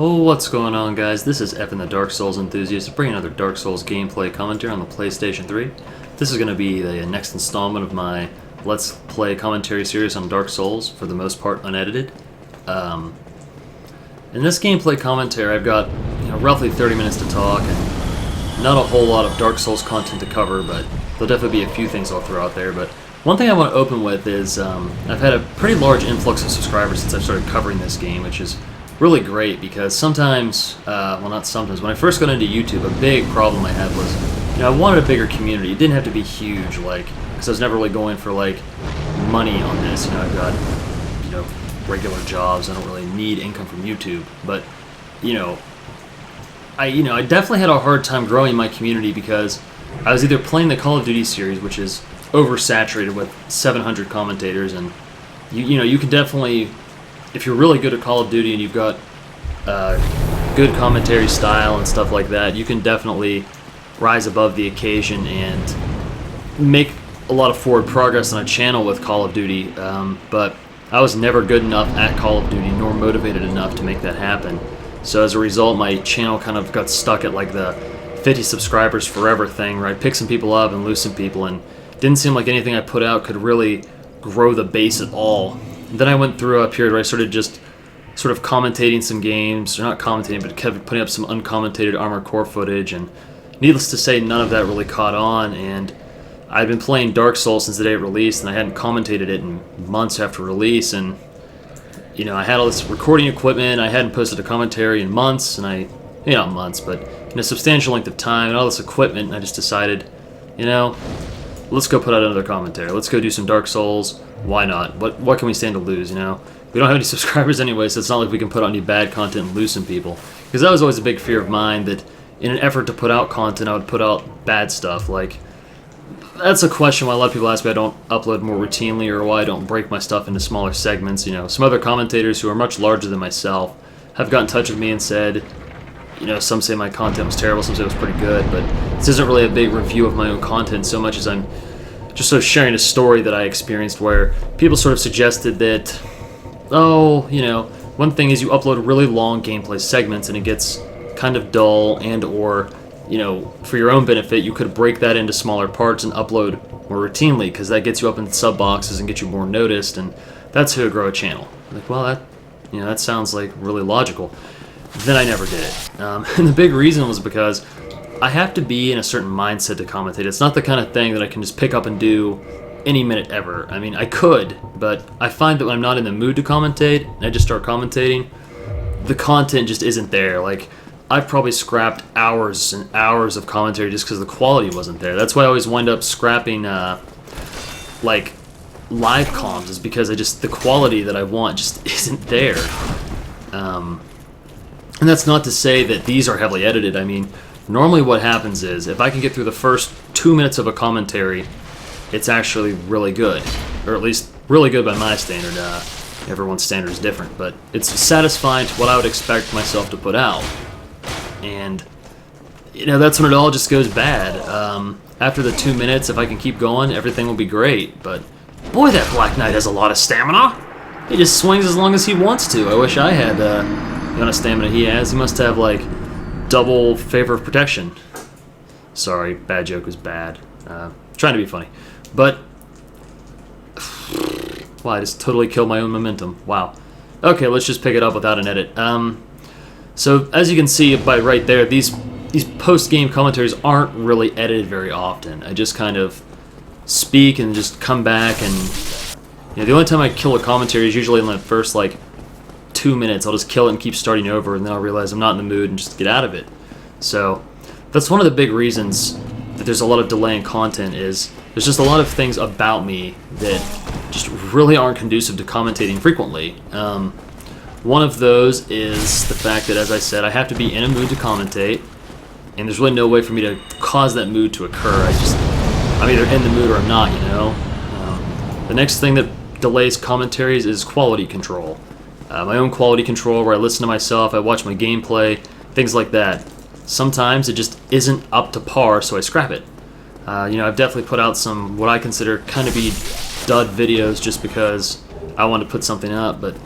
Oh, what's going on, guys? This is Evan the Dark Souls enthusiast bringing another Dark Souls gameplay commentary on the PlayStation 3. This is going to be the next installment of my Let's Play commentary series on Dark Souls, for the most part unedited. In this gameplay commentary, I've got roughly 30 minutes to talk, and not a whole lot of Dark Souls content to cover, but there'll definitely be a few things I'll throw out there. But one thing I want to open with is I've had a pretty large influx of subscribers since I've started covering this game, which is really great because sometimes, well, not sometimes, when I first got into YouTube, a big problem I had was, I wanted a bigger community. It didn't have to be huge, because I was never really going for, money on this. I've got, regular jobs. I don't really need income from YouTube. But, I definitely had a hard time growing my community because I was either playing the Call of Duty series, which is oversaturated with 700 commentators, and, you can definitely, if you're really good at Call of Duty and you've got good commentary style and stuff like that, you can definitely rise above the occasion and make a lot of forward progress on a channel with Call of Duty, but I was never good enough at Call of Duty nor motivated enough to make that happen. So as a result, my channel kind of got stuck at the 50 subscribers forever thing, where I pick some people up and lose some people, and it didn't seem like anything I put out could really grow the base at all. Then I went through a period where I started just sort of commentating some games, or not commentating, but kept putting up some uncommentated Armored Core footage, and needless to say, none of that really caught on, and I'd been playing Dark Souls since the day it released, and I hadn't commentated it in months after release, and, I had all this recording equipment, I hadn't posted a commentary in months, and not months, but in a substantial length of time, and all this equipment, and I just decided, let's go put out another commentary. Let's go do some Dark Souls. Why not? What can we stand to lose, We don't have any subscribers anyway, so it's not like we can put out any bad content and lose some people. Because that was always a big fear of mine, that in an effort to put out content, I would put out bad stuff. That's a question why a lot of people ask me I don't upload more routinely, or why I don't break my stuff into smaller segments. Some other commentators who are much larger than myself have got in touch with me and said, some say my content was terrible, some say it was pretty good, but this isn't really a big review of my own content so much as I'm just sort of sharing a story that I experienced, where people sort of suggested that, one thing is you upload really long gameplay segments and it gets kind of dull, and or, for your own benefit, you could break that into smaller parts and upload more routinely, because that gets you up in sub boxes and gets you more noticed, and that's how you grow a channel. That sounds like really logical. Then I never did it. And the big reason was because I have to be in a certain mindset to commentate. It's not the kind of thing that I can just pick up and do any minute ever. I mean, I could, but I find that when I'm not in the mood to commentate, and I just start commentating, the content just isn't there. I've probably scrapped hours and hours of commentary just because the quality wasn't there. That's why I always wind up scrapping, live comms, is because the quality that I want just isn't there. And that's not to say that these are heavily edited. I mean, normally what happens is, if I can get through the first 2 minutes of a commentary, it's actually really good. Or at least really good by my standard. Everyone's standard is different, but it's satisfying to what I would expect myself to put out. And, that's when it all just goes bad. After the 2 minutes, if I can keep going, everything will be great. But, boy, that Black Knight has a lot of stamina. He just swings as long as he wants to. I wish I had the amount of stamina he has. He must have, double favor of protection. Sorry, bad joke was bad. Trying to be funny. But, wow, I just totally killed my own momentum. Wow. Okay, let's just pick it up without an edit. So, as you can see by right there, these post-game commentaries aren't really edited very often. I just kind of speak and just come back, and the only time I kill a commentary is usually in the first, 2 minutes. I'll just kill it and keep starting over, and then I'll realize I'm not in the mood and just get out of it. So, that's one of the big reasons that there's a lot of delay in content, is there's just a lot of things about me that just really aren't conducive to commentating frequently. One of those is the fact that, as I said, I have to be in a mood to commentate, and there's really no way for me to cause that mood to occur. I'm either in the mood or I'm not, The next thing that delays commentaries is quality control. My own quality control, where I listen to myself, I watch my gameplay, things like that. Sometimes it just isn't up to par, so I scrap it. I've definitely put out some what I consider kind of be dud videos just because I want to put something up, but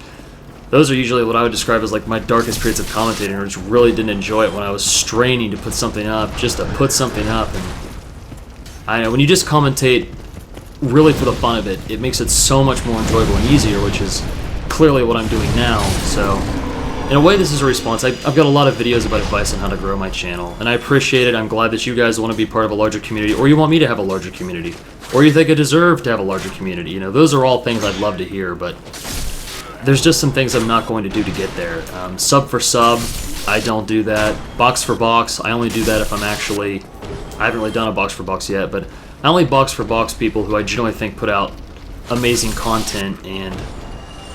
those are usually what I would describe as like my darkest periods of commentating, or just really didn't enjoy it when I was straining to put something up, just to put something up. And I know when you just commentate really for the fun of it, it makes it so much more enjoyable and easier, which is clearly what I'm doing now. So in a way, this is a response. I've got a lot of videos about advice on how to grow my channel, and I appreciate it. I'm glad that you guys want to be part of a larger community, or you want me to have a larger community, or you think I deserve to have a larger community. You know, those are all things I'd love to hear, but there's just some things I'm not going to do to get there. Sub for sub, I don't do that. Box for box, I only do that if I'm actually... I haven't really done a box for box yet, but I only box for box people who I generally think put out amazing content, and,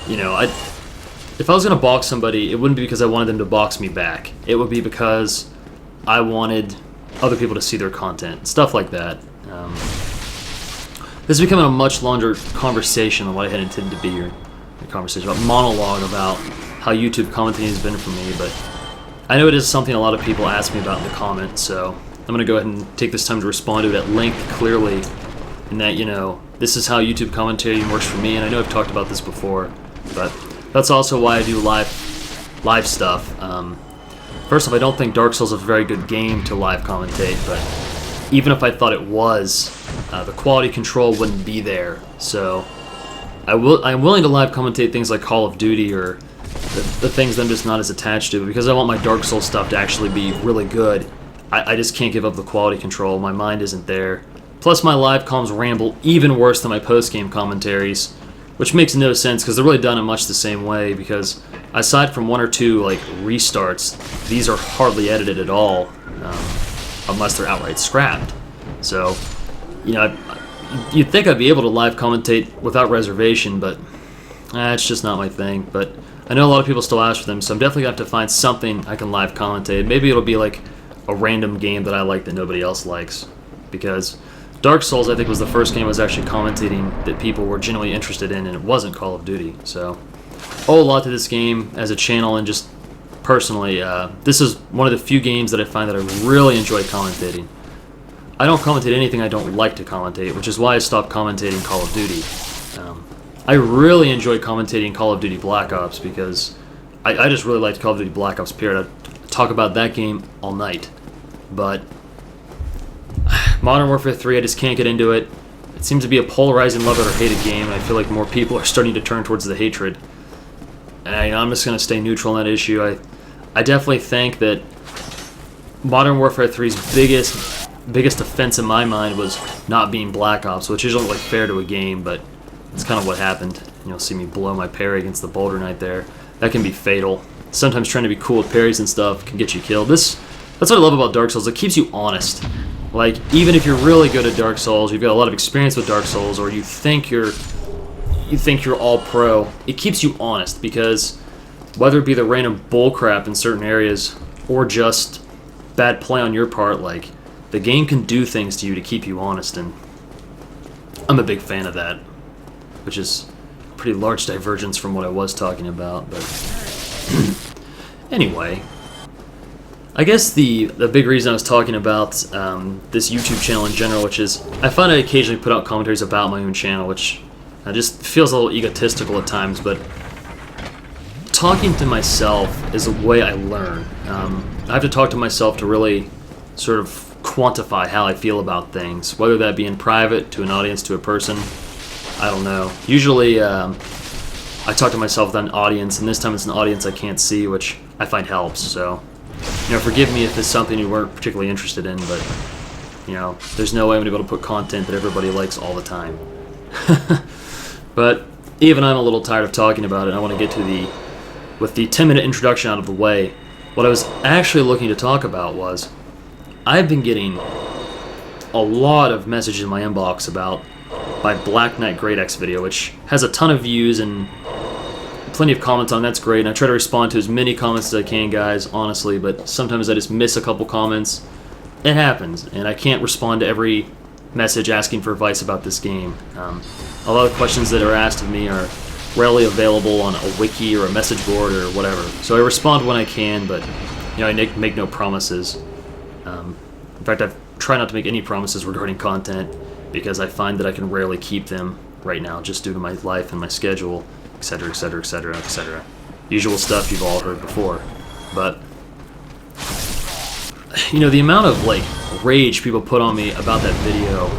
you know, if I was going to box somebody, it wouldn't be because I wanted them to box me back. It would be because I wanted other people to see their content, stuff like that. This is becoming a much longer conversation than what I had intended to be here. A conversation about monologue about how YouTube commentating has been for me, but I know it is something a lot of people ask me about in the comments, so I'm going to go ahead and take this time to respond to it at length, clearly, in that, you know, this is how YouTube commentating works for me, and I know I've talked about this before, but that's also why I do live stuff. First off, I don't think Dark Souls is a very good game to live commentate, but even if I thought it was, the quality control wouldn't be there. So I'm willing to live commentate things like Call of Duty or the things that I'm just not as attached to, because I want my Dark Souls stuff to actually be really good. I just can't give up the quality control. My mind isn't there. Plus, my live comms ramble even worse than my post-game commentaries, which makes no sense because they're really done in much the same way, because aside from one or two like restarts, these are hardly edited at all, unless they're outright scrapped. So, you know, you'd think I'd be able to live commentate without reservation, but it's just not my thing. But I know a lot of people still ask for them, so I'm definitely going to have to find something I can live commentate. Maybe it'll be like a random game that I like that nobody else likes, because Dark Souls, I think, was the first game I was actually commentating that people were genuinely interested in, and it wasn't Call of Duty. So, owe a lot to this game as a channel, and just personally, this is one of the few games that I find that I really enjoy commentating. I don't commentate anything I don't like to commentate, which is why I stopped commentating Call of Duty. I really enjoy commentating Call of Duty Black Ops, because I just really liked Call of Duty Black Ops, period. I'd talk about that game all night. But Modern Warfare 3, I just can't get into it. It seems to be a polarizing love it or hate it game, and I feel like more people are starting to turn towards the hatred. And I'm just going to stay neutral on that issue. I definitely think that Modern Warfare 3's biggest offense in my mind was not being Black Ops, which isn't like fair to a game, but it's kind of what happened. You'll see me blow my parry against the Boulder Knight there. That can be fatal. Sometimes trying to be cool with parries and stuff can get you killed. That's what I love about Dark Souls. It keeps you honest. Like, even if you're really good at Dark Souls, you've got a lot of experience with Dark Souls, or you think you're all pro, it keeps you honest, because whether it be the random bullcrap in certain areas or just bad play on your part, like, the game can do things to you to keep you honest, and I'm a big fan of that, which is a pretty large divergence from what I was talking about, but anyway. I guess the big reason I was talking about this YouTube channel in general, which is I find I occasionally put out commentaries about my own channel, which just feels a little egotistical at times, but talking to myself is a way I learn. I have to talk to myself to really sort of quantify how I feel about things, whether that be in private, to an audience, to a person. I don't know. Usually I talk to myself with an audience, and this time it's an audience I can't see, which I find helps, so... You know, forgive me if it's something you weren't particularly interested in, but, you know, there's no way I'm going to be able to put content that everybody likes all the time. But even I'm a little tired of talking about it. I want to get to with the 10-minute introduction out of the way, what I was actually looking to talk about was, I've been getting a lot of messages in my inbox about my Black Knight Great X video, which has a ton of views and plenty of comments on. That's great, and I try to respond to as many comments as I can, guys, honestly, but sometimes I just miss a couple comments. It happens, and I can't respond to every message asking for advice about this game. A lot of questions that are asked of me are rarely available on a wiki or a message board or whatever, so I respond when I can, but you know, I make no promises. In fact, I try not to make any promises regarding content, because I find that I can rarely keep them right now, just due to my life and my schedule, etc., etc., etc., etc. usual stuff you've all heard before. But the amount of like rage people put on me about that video,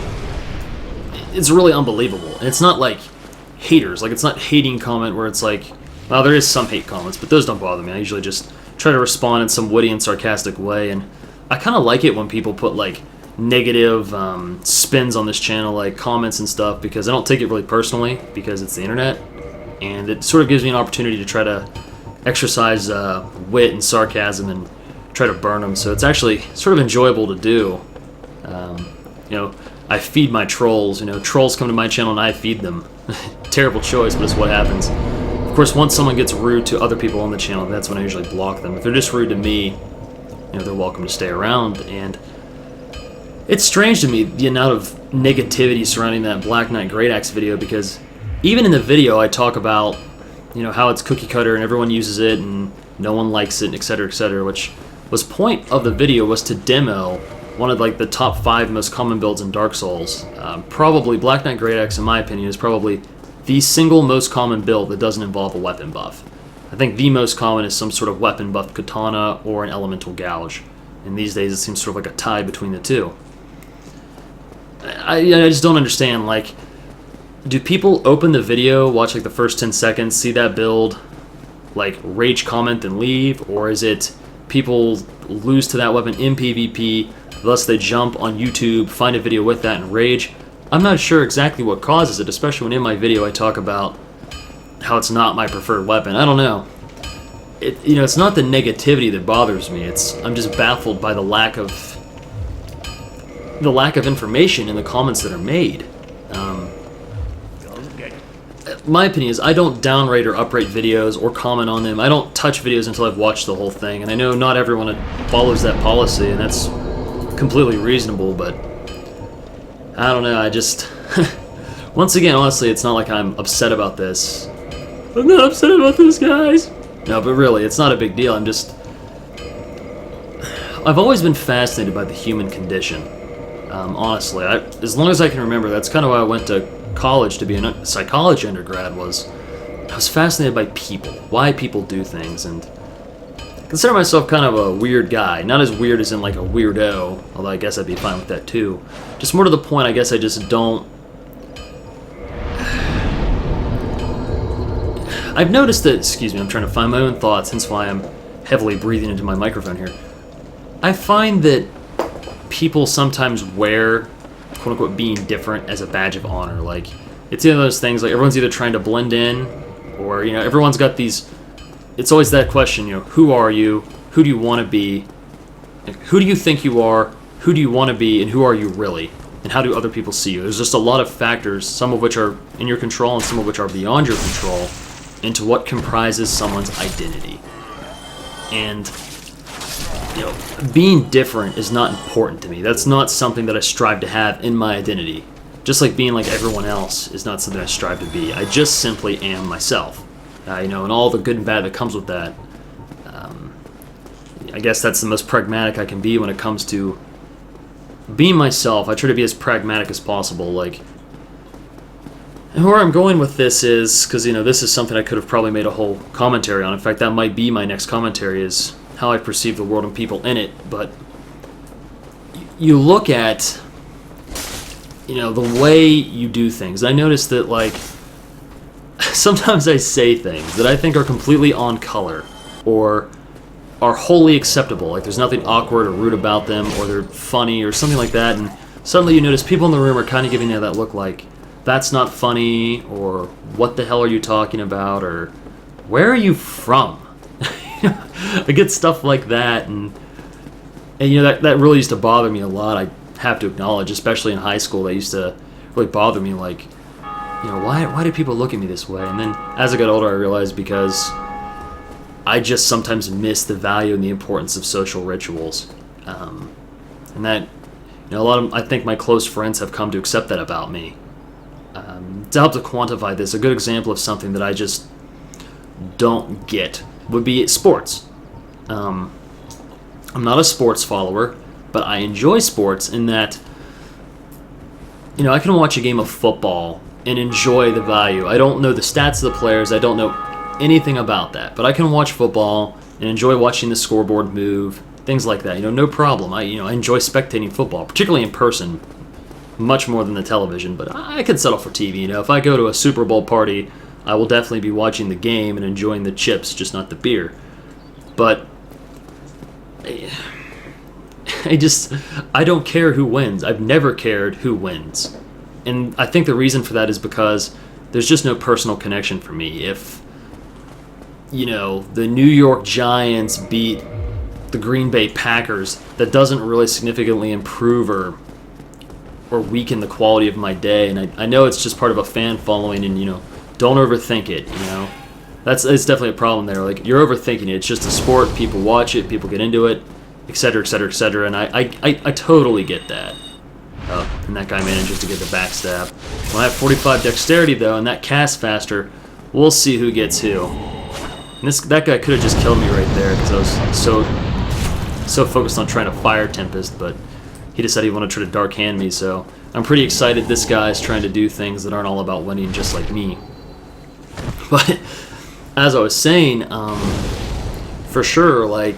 it's really unbelievable. And it's not like haters, like it's not hating comment where it's like, well, there is some hate comments, but those don't bother me. I usually just try to respond in some witty and sarcastic way, and I kind of like it when people put like negative spins on this channel, like comments and stuff, because I don't take it really personally because it's the internet, and it sort of gives me an opportunity to try to exercise wit and sarcasm and try to burn them. So it's actually sort of enjoyable to do. I feed my trolls. Trolls come to my channel and I feed them. Terrible choice, but it's what happens. Of course, once someone gets rude to other people on the channel, that's when I usually block them. If they're just rude to me, they're welcome to stay around. And it's strange to me, the amount of negativity surrounding that Black Knight Great Axe video, because even in the video I talk about, how it's cookie cutter and everyone uses it and no one likes it, etc., which was point of the video was to demo one of like the top 5 most common builds in Dark Souls. Probably Black Knight Great Axe, in my opinion, is probably the single most common build that doesn't involve a weapon buff. I think the most common is some sort of weapon buff katana or an elemental gouge. And these days it seems sort of like a tie between the two. I just don't understand, like, do people open the video, watch like the first 10 seconds, see that build, like rage comment and leave, or is it people lose to that weapon in PvP, thus they jump on YouTube, find a video with that and rage? I'm not sure exactly what causes it, especially when in my video I talk about how it's not my preferred weapon. I don't know. It's not the negativity that bothers me. I'm just baffled by the lack of information in the comments that are made. My opinion is I don't downrate or uprate videos or comment on them. I don't touch videos until I've watched the whole thing, and I know not everyone follows that policy, and that's completely reasonable, but I don't know, I just... Once again, honestly, it's not like I'm upset about this. I'm not upset about this, guys! No, but really, it's not a big deal. I've always been fascinated by the human condition. Honestly, as long as I can remember, that's kind of why I went to college to be a psychology undergrad. I was fascinated by people, why people do things, and I consider myself kind of a weird guy. Not as weird as in like a weirdo, although I guess I'd be fine with that too. Just more to the point, I guess I just don't... I've noticed that, excuse me, I'm trying to find my own thoughts, hence why I'm heavily breathing into my microphone here. I find that people sometimes wear, quote-unquote, being different as a badge of honor. Like, it's one of those things, like, everyone's either trying to blend in, or, everyone's got these... It's always that question, who are you? Who do you want to be? Like, who do you think you are? Who do you want to be? And who are you really? And how do other people see you? There's just a lot of factors, some of which are in your control and some of which are beyond your control, into what comprises someone's identity. And, being different is not important to me. That's not something that I strive to have in my identity. Just like being like everyone else is not something I strive to be. I just simply am myself. And all the good and bad that comes with that. I guess that's the most pragmatic I can be when it comes to being myself. I try to be as pragmatic as possible. Like, and where I'm going with this is, because, this is something I could have probably made a whole commentary on. In fact, that might be my next commentary, is how I perceive the world and people in it. But you look at, the way you do things. I notice that, like, sometimes I say things that I think are completely on color, or are wholly acceptable. Like, there's nothing awkward or rude about them, or they're funny, or something like that. And suddenly you notice people in the room are kind of giving you that look like, that's not funny, or what the hell are you talking about, or where are you from? I get stuff like that, and that really used to bother me a lot. I have to acknowledge, especially in high school, that used to really bother me. Like, why do people look at me this way? And then as I got older, I realized because I just sometimes miss the value and the importance of social rituals, and that I think my close friends have come to accept that about me. To help to quantify this, a good example of something that I just don't get would be sports. I'm not a sports follower, but I enjoy sports in that, I can watch a game of football and enjoy the value. I don't know the stats of the players. I don't know anything about that, but I can watch football and enjoy watching the scoreboard move, things like that. No problem. I enjoy spectating football, particularly in person, much more than the television. But I could settle for TV. If I go to a Super Bowl party, I will definitely be watching the game and enjoying the chips, just not the beer. But I don't care who wins. I've never cared who wins. And I think the reason for that is because there's just no personal connection for me. If, the New York Giants beat the Green Bay Packers, that doesn't really significantly improve or weaken the quality of my day. And I know it's just part of a fan following, and, don't overthink it, That's definitely a problem there. Like, you're overthinking it. It's just a sport. People watch it. People get into it, etc., etc., etc. And I totally get that. And that guy manages to get the backstab. When I have 45 dexterity, though, and that casts faster, we'll see who gets who. And that guy could have just killed me right there because I was so focused on trying to fire Tempest, but he decided he wanted to try to dark hand me, so I'm pretty excited this guy's trying to do things that aren't all about winning just like me. But as I was saying, for sure, I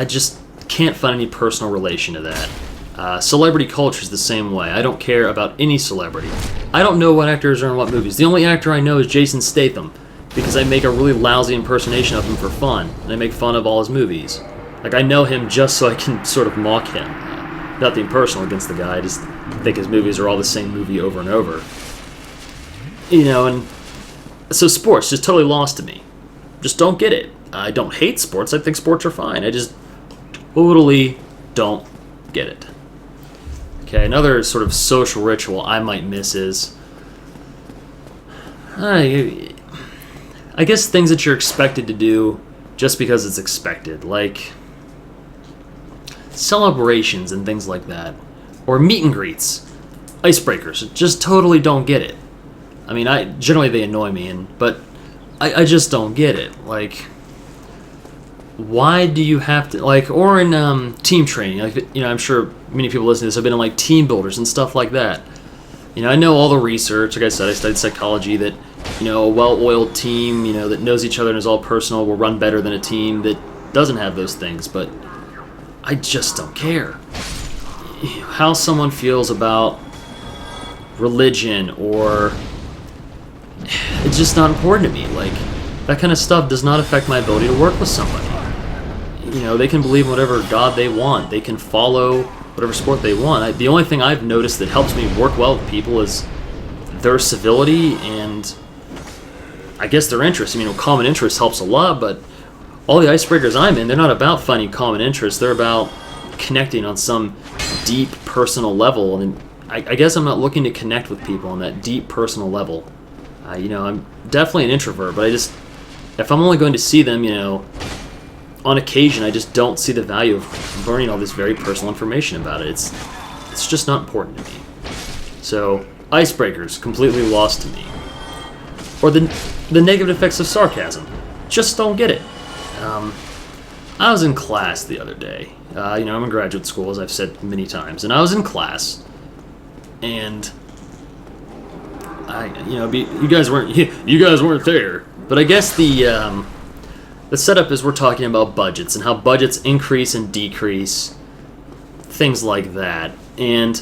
just can't find any personal relation to that. Celebrity culture is the same way. I don't care about any celebrity. I don't know what actors are in what movies. The only actor I know is Jason Statham, because I make a really lousy impersonation of him for fun, and I make fun of all his movies. I know him just so I can sort of mock him. Nothing personal against the guy, I just think his movies are all the same movie over and over. And so sports just totally lost to me. Just don't get it. I don't hate sports, I think sports are fine. I just totally don't get it. Okay, another sort of social ritual I might miss is, I guess things that you're expected to do just because it's expected, like celebrations and things like that, or meet and greets, icebreakers. Just totally don't get it. I mean, generally they annoy me, but I just don't get it. Why do you have to, or in team training, I'm sure many people listening to this have been in team builders and stuff like that. I know all the research. Like I said, I studied psychology, that a well-oiled team, that knows each other and is all personal will run better than a team that doesn't have those things. But I just don't care how someone feels about religion, or it's just not important to me. That kind of stuff does not affect my ability to work with somebody. They can believe whatever God they want. They can follow whatever sport they want. The only thing I've noticed that helps me work well with people is their civility and, I guess, their interest. Common interest helps a lot, but all the icebreakers I'm in, they're not about finding common interests. They're about connecting on some deep personal level. And I guess I'm not looking to connect with people on that deep personal level. I'm definitely an introvert, but if I'm only going to see them, on occasion, I just don't see the value of learning all this very personal information about it. It's just not important to me. So, icebreakers, completely lost to me. Or the negative effects of sarcasm. Just don't get it. I was in class the other day. I'm in graduate school, as I've said many times, and I was in class, and you guys weren't there, but I guess the setup is we're talking about budgets and how budgets increase and decrease, things like that. And,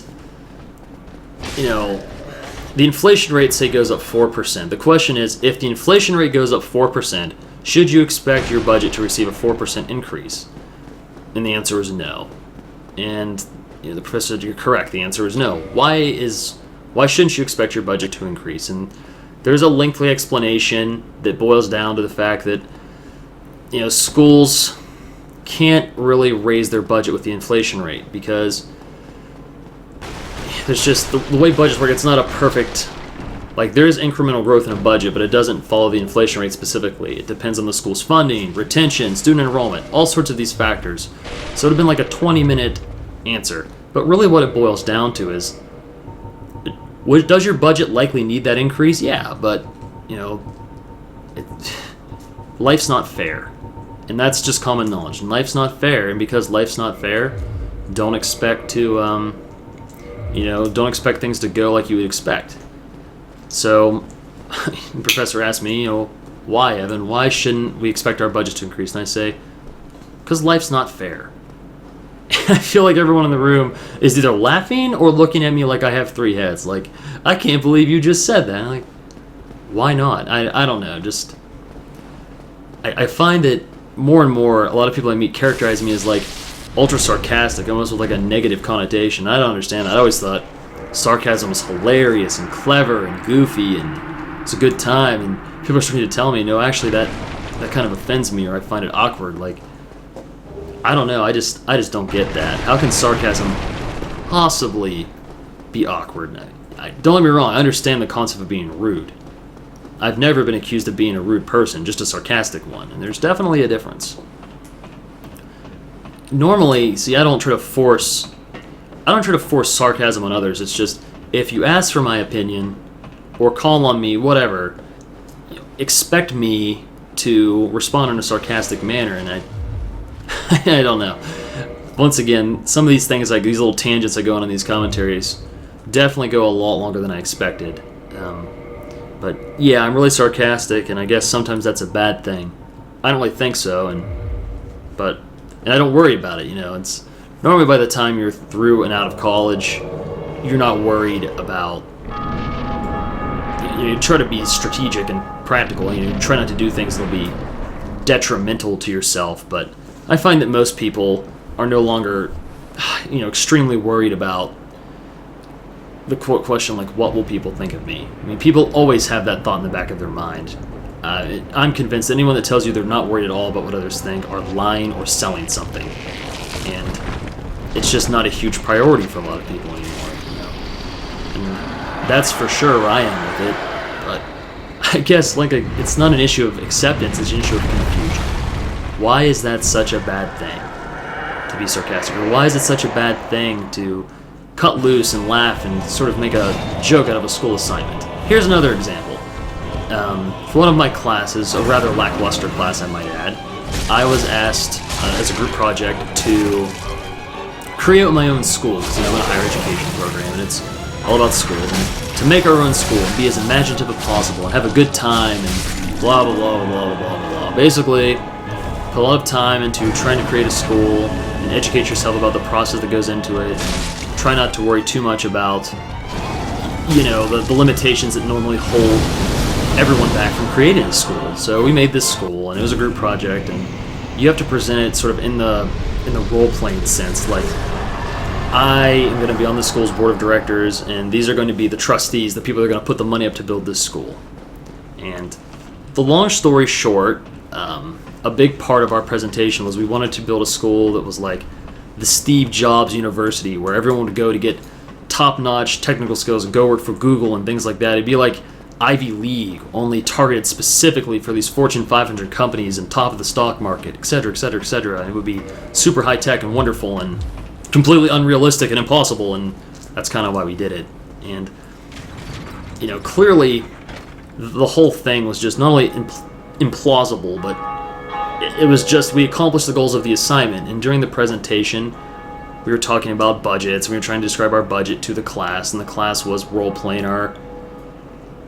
the inflation rate, say, goes up 4%. The question is, if the inflation rate goes up 4%, should you expect your budget to receive a 4% increase? And the answer is no. And the professor said, you're correct. The answer is no. Why shouldn't you expect your budget to increase? And there's a lengthy explanation that boils down to the fact that schools can't really raise their budget with the inflation rate, because there's just the way budgets work. It's not a perfect, there is incremental growth in a budget, but it doesn't follow the inflation rate specifically. It depends on the school's funding, retention, student enrollment, all sorts of these factors. So it would have been a 20-minute answer. But really what it boils down to is, does your budget likely need that increase? Yeah, but, life's not fair. And that's just common knowledge. And life's not fair, and because life's not fair, don't expect to, don't expect things to go like you would expect. So, the professor asked me, why, Evan? Why shouldn't we expect our budget to increase? And I say, because life's not fair. I feel like everyone in the room is either laughing or looking at me like I have three heads. Like, I can't believe you just said that. I'm like, why not? I don't know. Just, I find that more and more, a lot of people I meet characterize me as like ultra sarcastic, almost with like a negative connotation. I don't understand that. I always thought sarcasm was hilarious and clever and goofy and it's a good time. And people are starting to tell me, no, actually that kind of offends me or I find it awkward. Like, I don't know. I just don't get that. How can sarcasm possibly be awkward? Don't get me wrong. I understand the concept of being rude. I've never been accused of being a rude person, just a sarcastic one, and there's definitely a difference. Normally, see, I don't try to force sarcasm on others. It's just, if you ask for my opinion, or call on me, whatever, expect me to respond in a sarcastic manner, and I don't know. Once again, some of these things, like these little tangents I go on in these commentaries, definitely go a lot longer than I expected. But yeah, I'm really sarcastic, and I guess sometimes that's a bad thing. I don't really think so, and I don't worry about it. It's normally by the time you're through and out of college, you're not worried about. You try to be strategic and practical. You try not to do things that'll be detrimental to yourself. But I find that most people are no longer, extremely worried about the quote question like, what will people think of me? I mean, people always have that thought in the back of their mind. I'm convinced anyone that tells you they're not worried at all about what others think are lying or selling something. And it's just not a huge priority for a lot of people anymore. And that's for sure where I am with it. But I guess it's not an issue of acceptance, it's an issue of confusion. Why is that such a bad thing to be sarcastic? Or why is it such a bad thing to cut loose and laugh and sort of make a joke out of a school assignment? Here's another example. For one of my classes, a rather lackluster class I might add, I was asked as a group project to create my own school, because I'm in a higher education program and it's all about schools, and to make our own school and be as imaginative as possible and have a good time and blah blah blah blah blah blah blah. Basically, put a lot of time into trying to create a school and educate yourself about the process that goes into it. Try not to worry too much about, the limitations that normally hold everyone back from creating a school. So we made this school, and it was a group project, and you have to present it sort of in the role-playing sense. Like, I am going to be on the school's board of directors, and these are going to be the trustees, the people that are going to put the money up to build this school. And the long story short, a big part of our presentation was we wanted to build a school that was like the Steve Jobs University, where everyone would go to get top-notch technical skills and go work for Google and things like that. It'd be like Ivy League, only targeted specifically for these Fortune 500 companies and top of the stock market, etc., etc., etc. And it would be super high-tech and wonderful and completely unrealistic and impossible, and that's kind of why we did it. And, clearly the whole thing was just not only implausible, but it was just, we accomplished the goals of the assignment. And during the presentation, we were talking about budgets. We were trying to describe our budget to the class, and the class was role-playing our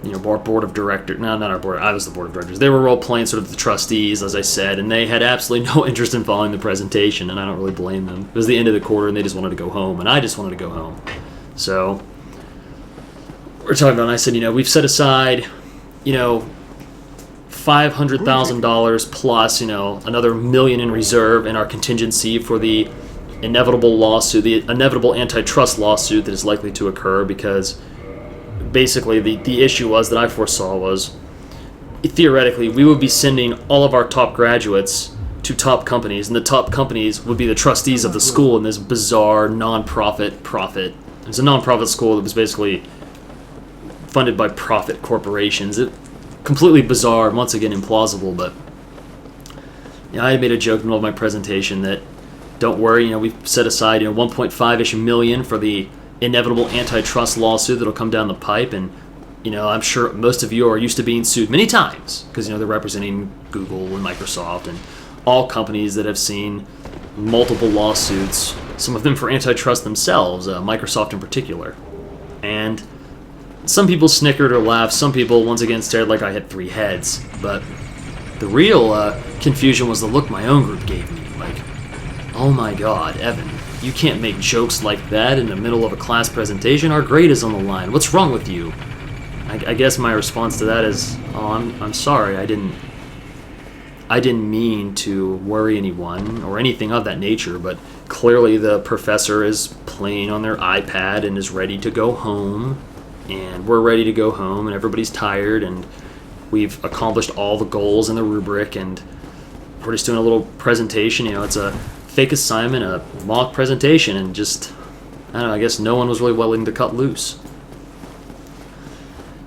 board of directors. No, not our board. I was the board of directors. They were role-playing sort of the trustees, as I said, and they had absolutely no interest in following the presentation, and I don't really blame them. It was the end of the quarter, and they just wanted to go home, and I just wanted to go home. So we're talking about, and I said, we've set aside, $500,000 plus, another $1 million in reserve in our contingency for the inevitable lawsuit, the inevitable antitrust lawsuit that is likely to occur, because basically the issue was that I foresaw was, theoretically, we would be sending all of our top graduates to top companies, and the top companies would be the trustees of the school in this bizarre non-profit profit. It was a non-profit school that was basically funded by profit corporations. Completely bizarre, once again implausible, but I had made a joke in the middle of my presentation that, don't worry, we've set aside 1.5-ish million for the inevitable antitrust lawsuit that'll come down the pipe, and I'm sure most of you are used to being sued many times, because they're representing Google and Microsoft and all companies that have seen multiple lawsuits, some of them for antitrust themselves, Microsoft in particular. And some people snickered or laughed. Some people, once again, stared like I had 3 heads. But the real confusion was the look my own group gave me. Like, oh my god, Evan, you can't make jokes like that in the middle of a class presentation. Our grade is on the line. What's wrong with you? I guess my response to that is, oh, I'm sorry. I didn't mean to worry anyone or anything of that nature, but clearly the professor is playing on their iPad and is ready to go home, and we're ready to go home, and everybody's tired, and we've accomplished all the goals in the rubric, and we're just doing a little presentation. You know, it's a fake assignment, a mock presentation, and just, I don't know, I guess no one was really willing to cut loose.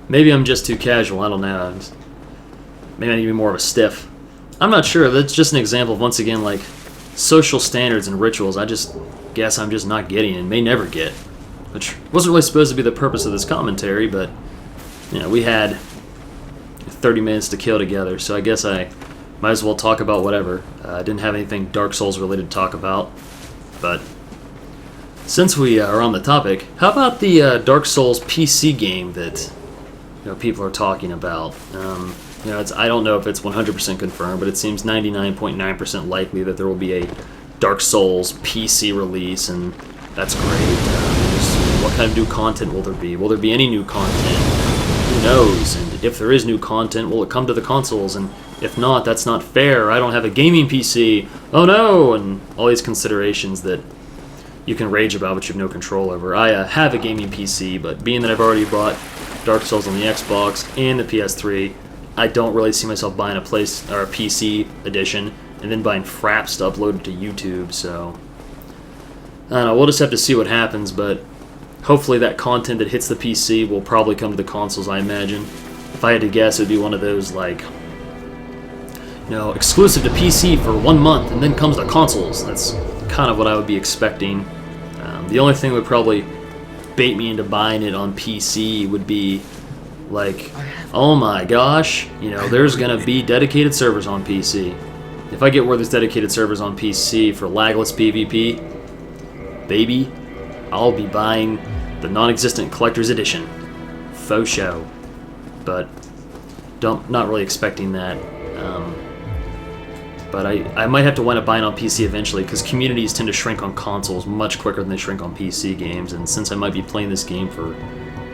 Maybe I'm just too casual, I don't know. Maybe I need to be more of a stiff. I'm not sure. That's just an example of, once again, like, social standards and rituals I just guess I'm just not getting and may never get. Which wasn't really supposed to be the purpose of this commentary, but, you know, we had 30 minutes to kill together, so I guess I might as well talk about whatever. I didn't have anything Dark Souls related to talk about, but since we are on the topic, how about the Dark Souls PC game that, you know, people are talking about? You know, I don't know if it's 100% confirmed, but it seems 99.9% likely that there will be a Dark Souls PC release, and that's great. What kind of new content will there be? Will there be any new content? Who knows? And if there is new content, will it come to the consoles? And if not, that's not fair. I don't have a gaming PC. Oh no! And all these considerations that you can rage about, but you have no control over. I have a gaming PC, but being that I've already bought Dark Souls on the Xbox and the PS3, I don't really see myself buying a PC edition and then buying fraps to upload it to YouTube. So I don't know. We'll just have to see what happens, but hopefully that content that hits the PC will probably come to the consoles, I imagine. If I had to guess, it would be one of those, like, you know, exclusive to PC for 1 month and then comes to consoles. That's kind of what I would be expecting. The only thing that would probably bait me into buying it on PC would be, like, oh my gosh, you know, there's gonna be dedicated servers on PC. If I get where there's dedicated servers on PC for lagless PvP, baby, I'll be buying the non-existent collector's edition. Faux show. But not really expecting that. But I might have to wind up buying on PC eventually, because communities tend to shrink on consoles much quicker than they shrink on PC games, and since I might be playing this game for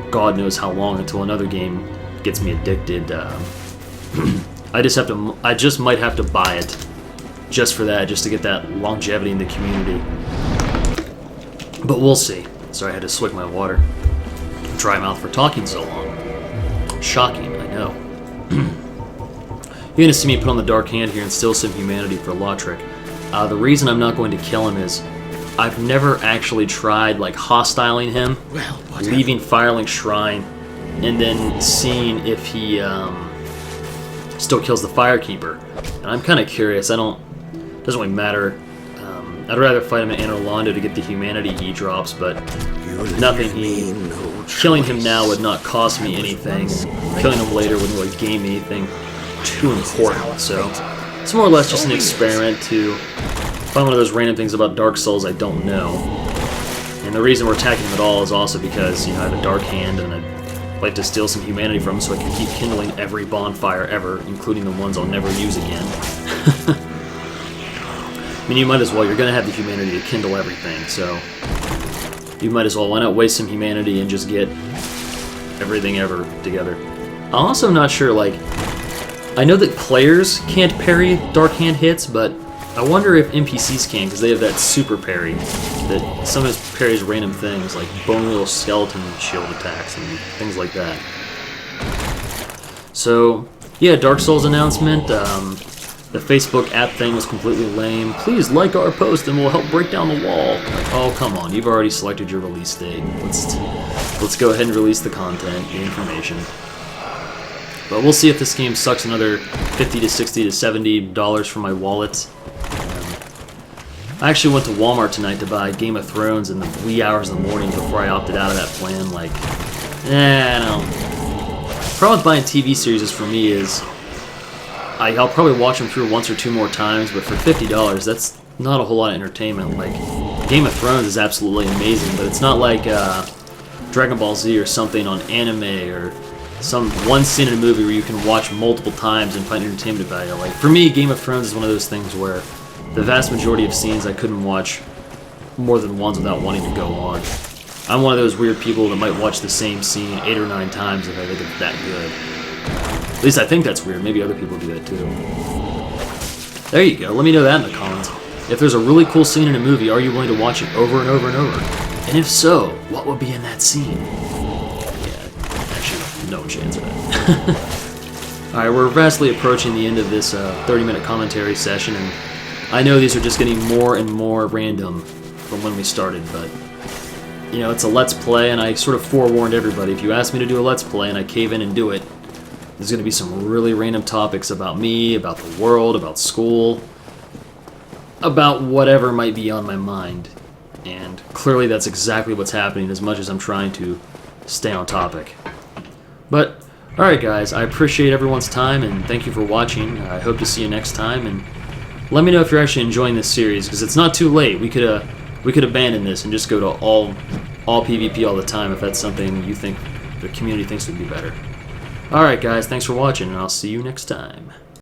God knows how long until another game gets me addicted, I just might have to buy it just for that, just to get that longevity in the community. But we'll see. Sorry, I had to swig my water. Dry mouth for talking so long. Shocking, I know. You're gonna see me put on the Dark Hand here and steal some humanity for Lautrec. The reason I'm not going to kill him is I've never actually tried, like, hostiling him, leaving Firelink Shrine, and then seeing if he still kills the Firekeeper. And I'm kind of curious. Doesn't really matter. I'd rather fight him in Anor Londo to get the humanity he drops, but killing him now would not cost me anything. Killing him later wouldn't really gain me anything too important. So it's more or less just an experiment to find one of those random things about Dark Souls I don't know. And the reason we're attacking him at all is also because, you know, I have a Dark Hand and I'd like to steal some humanity from him so I can keep kindling every bonfire ever, including the ones I'll never use again. I mean, you might as well. You're going to have the humanity to kindle everything, so you might as well. Why not waste some humanity and just get everything ever together? I'm also not sure, like, I know that players can't parry Dark Hand hits, but I wonder if NPCs can, because they have that super parry that sometimes parries random things, like bone wheel skeleton shield attacks and things like that. So, yeah, Dark Souls announcement. The Facebook app thing was completely lame. Please like our post and we'll help break down the wall. Like, oh, come on, you've already selected your release date. Let's go ahead and release the content, the information. But we'll see if this game sucks another $50 to $60 to $70 from my wallet. I actually went to Walmart tonight to buy Game of Thrones in the wee hours in the morning before I opted out of that plan. Like, no. The problem with buying TV series for me is I'll probably watch them through once or two more times, but for $50, that's not a whole lot of entertainment. Like, Game of Thrones is absolutely amazing, but it's not like Dragon Ball Z or something on anime, or some one scene in a movie where you can watch multiple times and find entertainment value. Like, for me, Game of Thrones is one of those things where the vast majority of scenes I couldn't watch more than once without wanting to go on. I'm one of those weird people that might watch the same scene 8 or 9 times if I think it's that good. At least I think that's weird. Maybe other people do that too. There you go. Let me know that in the comments. If there's a really cool scene in a movie, are you willing to watch it over and over and over? And if so, what would be in that scene? Yeah, actually, no chance of that. Alright, we're vastly approaching the end of this 30-minute commentary session, and I know these are just getting more and more random from when we started, but you know, it's a Let's Play, and I sort of forewarned everybody, if you ask me to do a Let's Play and I cave in and do it, there's going to be some really random topics about me, about the world, about school, about whatever might be on my mind. And clearly that's exactly what's happening, as much as I'm trying to stay on topic. But, alright guys, I appreciate everyone's time, and thank you for watching. I hope to see you next time, and let me know if you're actually enjoying this series, because it's not too late. We could abandon this and just go to all PvP all the time if that's something you think the community thinks would be better. Alright guys, thanks for watching, and I'll see you next time.